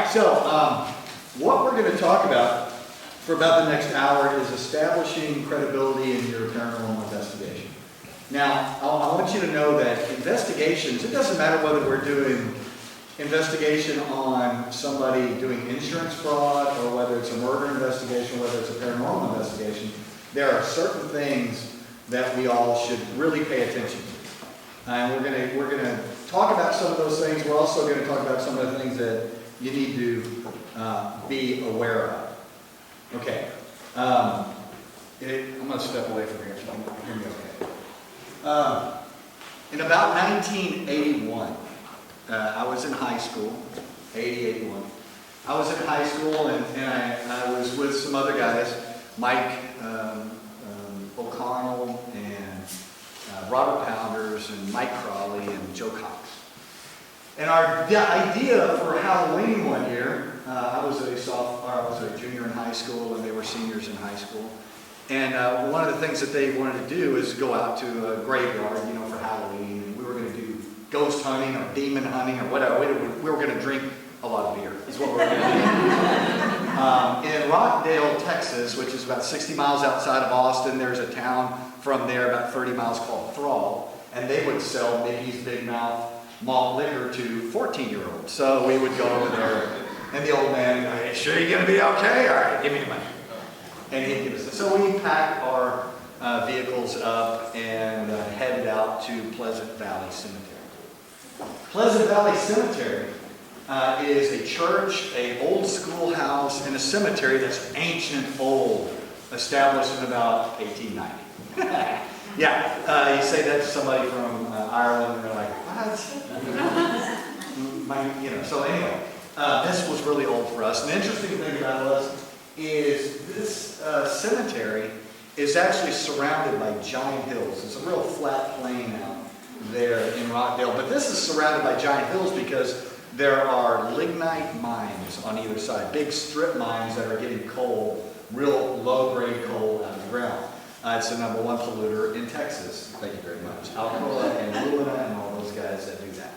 right, so what we're going to talk about for about the next hour is establishing credibility in your paranormal investigation. Now, I want you to know that investigations, it doesn't matter whether we're doing investigation on somebody doing insurance fraud or whether it's a murder investigation, whether it's a paranormal investigation, there are certain things that we all should really pay attention to. And we're gonna talk about some of those things. We're also going to talk about some of the things that you need to be aware of. Okay. I'm going to step away from here so you can hear me okay. In about 1981, I was in high school, 81. I was in high school and I was with some other guys, Mike O'Connell and Robert Pounders and Mike Crawley and Joe Cox. And the idea for Halloween one year, I was a junior in high school and they were seniors in high school. And one of the things that they wanted to do is go out to a graveyard, for Halloween. And we were going to do ghost hunting or demon hunting or whatever. We were going to drink a lot of beer, is what we were going to do. In Rockdale, Texas, which is about 60 miles outside of Austin, there's a town from there about 30 miles called Thrall. And they would sell Mickey's Big Mouth malt liquor to 14-year-olds. So we would go over there, and the old man, "Are you sure you're going to be okay? All right, give me the money." And he'd give us it. So we packed our vehicles up and headed out to Pleasant Valley Cemetery. Pleasant Valley Cemetery is a church, an old schoolhouse, and a cemetery that's ancient, old, established in about 1890. Yeah, you say that to somebody from Ireland, and they're like, "What?" So anyway, this was really old for us. An interesting thing about us is this cemetery is actually surrounded by giant hills. It's a real flat plain out there in Rockdale, but this is surrounded by giant hills because there are lignite mines on either side, big strip mines that are getting coal, real low-grade coal out of the ground. It's the #1 polluter in Texas. Thank you very much. Alcoa and Lumina and all those guys that do that.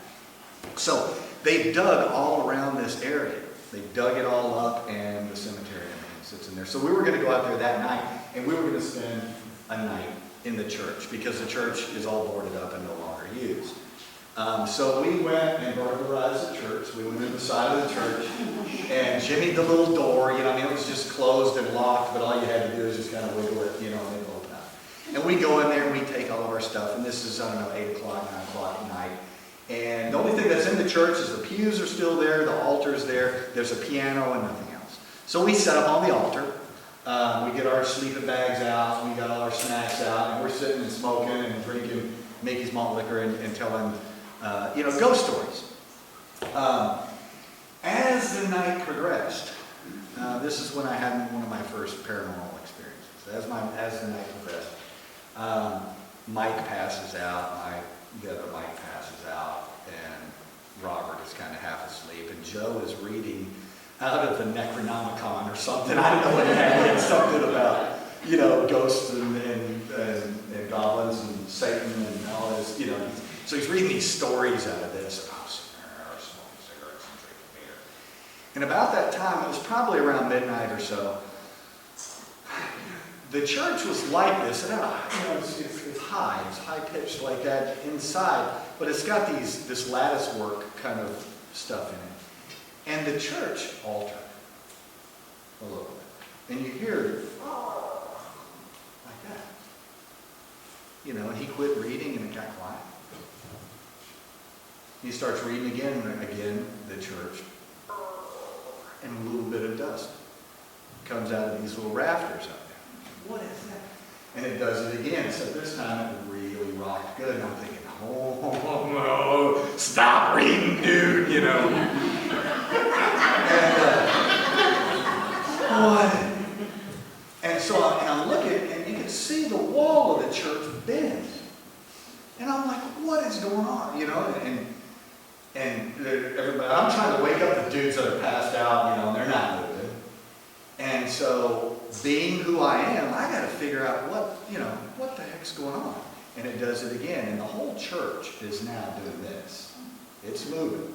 So they've dug all around this area. They dug it all up, and the cemetery sits in there. So we were going to go out there that night, and we were going to spend a night in the church because the church is all boarded up and no longer used. So we went and burglarized the church. We went in the side of the church and jimmied the little door. It was just closed and locked, but all you had to do is just kind of wiggle it, and it would open up. And we go in there and we take all of our stuff, and this is, 8 o'clock, 9 o'clock at night. And the only thing that's in the church is the pews are still there, the altar's there, there's a piano and nothing else. So we set up on the altar. We get our sleeping bags out, we got all our snacks out, and we're sitting and smoking and drinking Mickey's malt liquor and telling, ghost stories. As the night progressed, this is when I had one of my first paranormal experiences. As the night progressed, Mike passes out, the other Mike passes out, and Robert is kind of half asleep, and Joe is reading out of the Necronomicon or something. I don't know what it had. It's something about, ghosts and goblins and Satan and all this, So he's reading these stories out of this. And I was smoking cigarettes and drinking beer. And about that time, it was probably around midnight or so, the church was like this. And it's high. It's high-pitched like that inside. But it's got this lattice work kind of stuff in it. And the church altered a little bit. And you hear it like that. And he quit reading and it got quiet. He starts reading again and again, the church. And a little bit of dust comes out of these little rafters up there. What is that? And it does it again. So this time it really rocked good. And I'm thinking, oh no, stop reading, dude, And so I'm looking, and you can see the wall of the church bend. And I'm like, what is going on? And everybody, I'm trying to wake up the dudes that are passed out, and they're not moving. And so, being who I am, I got to figure out what the heck's going on. And it does it again. And the whole church is now doing this. It's moving.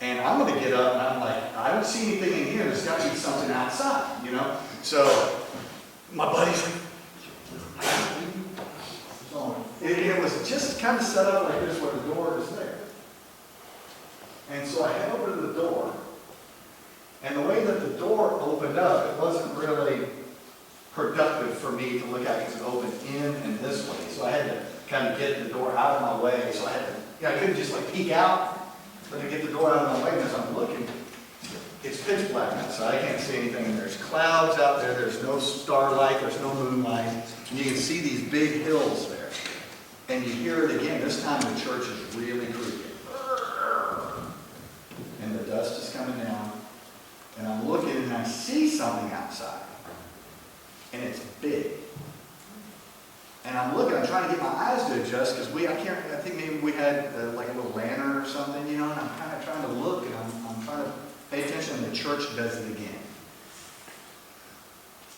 And I'm going to get up, and I'm like, I don't see anything in here. There's got to be something outside, you know? So my buddy's like, it was just kind of set up like this where the door is there. And so I head over to the door. And the way that the door opened up, it wasn't really productive for me to look at because it opened in and this way. So I had to kind of get the door out of my way. So I had to, I couldn't just like peek out. But to get the door out of my way, and as I'm looking, it's pitch black outside. I can't see anything. And there's clouds out there. There's no starlight. There's no moonlight. And you can see these big hills there. And you hear it again. This time the church is really creaky. And the dust is coming down. And I'm looking and I see something outside. And it's big. And I'm looking, I'm trying to get my eyes to adjust because I think maybe we had like a little lantern or something, you know, and I'm kind of trying to look and I'm trying to pay attention and the church does it again.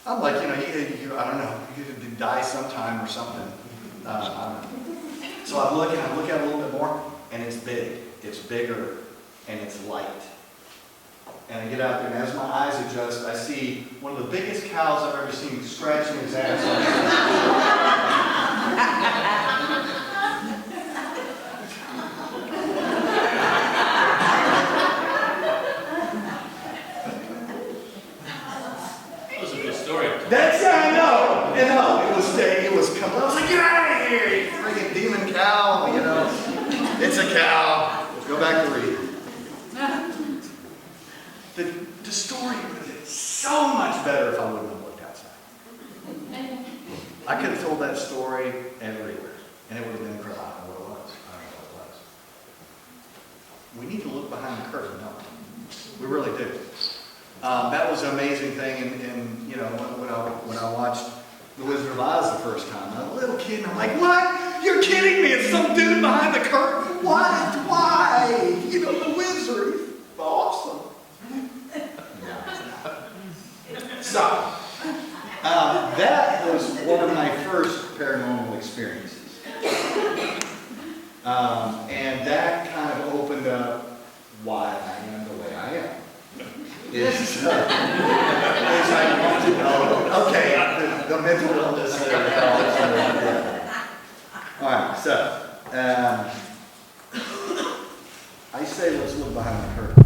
I'm like, I don't know, you could die sometime or something. I don't know. So I look at it a little bit more and it's big, it's bigger, and it's light. And I get out there, and as my eyes adjust, I see one of the biggest cows I've ever seen scratching his ass. That was a good story. That's how I know. It was coming. I was like, get out of here, you freaking demon cow, you know. It's a cow. Go back to reading. The story was so much better if I wouldn't have looked outside. I could have told that story everywhere, and it would have been incredible. I don't know what it was. We need to look behind the curtain, don't we? We really do. That was an amazing thing, and when I watched The Wizard of Oz the first time, I'm a little kid, and I'm like, what? You're kidding me! It's some dude behind the curtain. What? Why? The wizard. He's awesome. So, that was one of my first paranormal experiences. And that kind of opened up why I am the way I am. Is I want to know, okay, the mental illness there. All right, so, I say let's look behind the curtain.